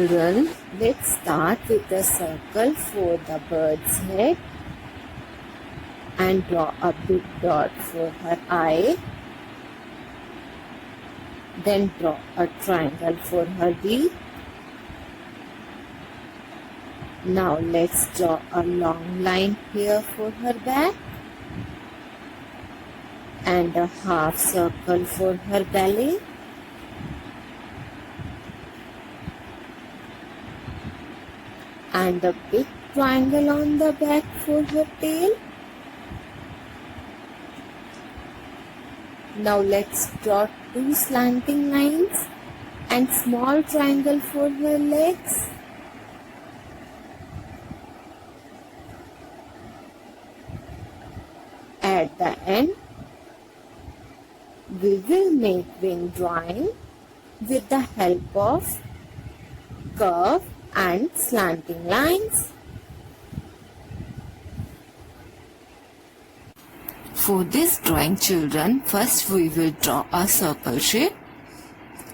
children, let's start with a circle for the bird's head and draw a big dot for her eye. Then draw a triangle for her beak. Now let's draw a long line here for her back and a half circle for her belly. And a big triangle on the back for her tail. Now let's draw two slanting lines and small triangle for her legs. At the end, we will make wing drawing with the help of curve and slanting lines. For this drawing, children, first we will draw a circle shape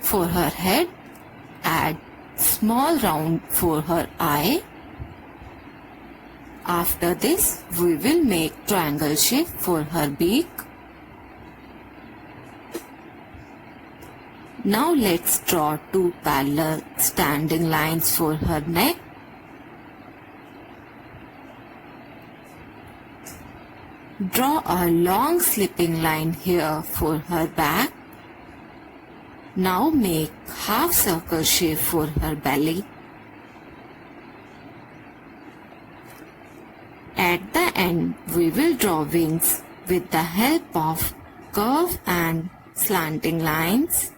for her head, add small round for her eye. After this, we will make triangle shape for her beak. Now let's draw two parallel standing lines for her neck. Draw a long slipping line here for her back. Now make half circle shape for her belly. At the end, we will draw wings with the help of curve and slanting lines.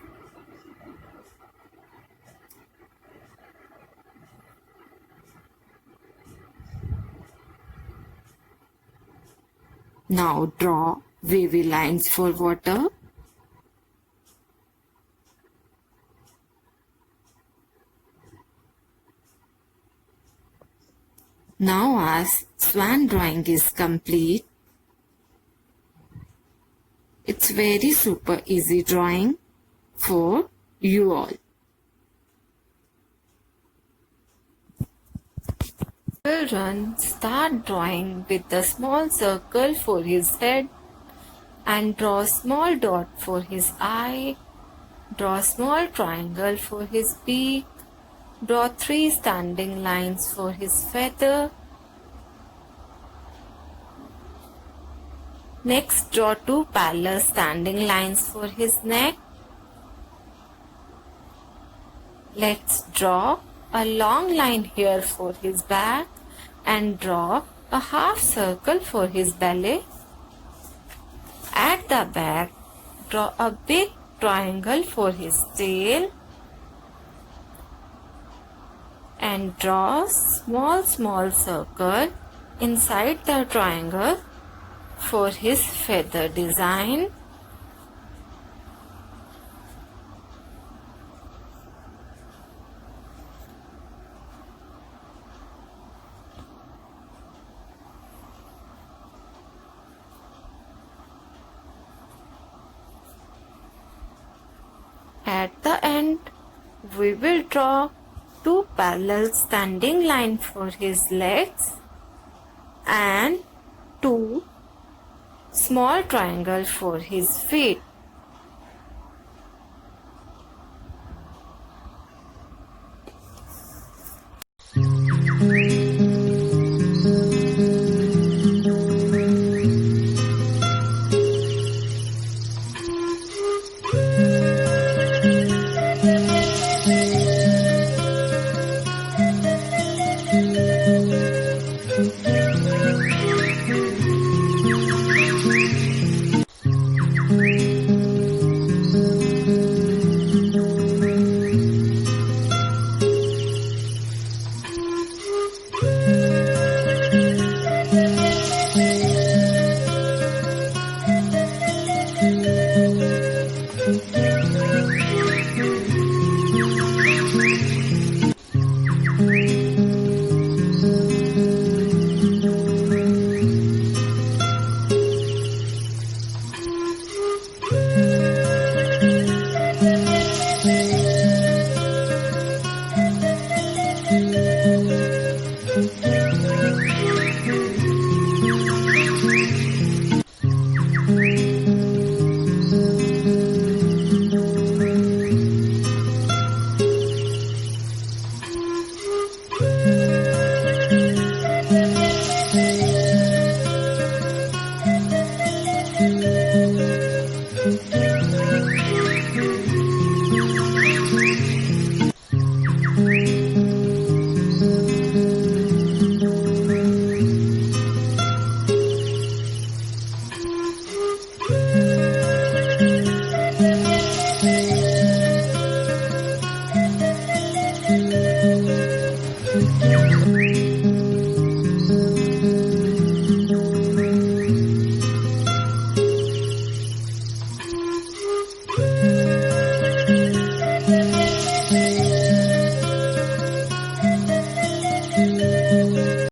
Now draw wavy lines for water. Now as swan drawing is complete, it's very super easy drawing for you all. Children, start drawing with the small circle for his head and draw a small dot for his eye. Draw a small triangle for his beak. Draw 3 standing lines for his feather. Next, draw 2 parallel standing lines for his neck. Let's draw a long line here for his back and draw a half circle for his belly. At the back, draw a big triangle for his tail and draw small circle inside the triangle for his feather design. At the end, we will draw 2 parallel standing lines for his legs and 2 small triangles for his feet.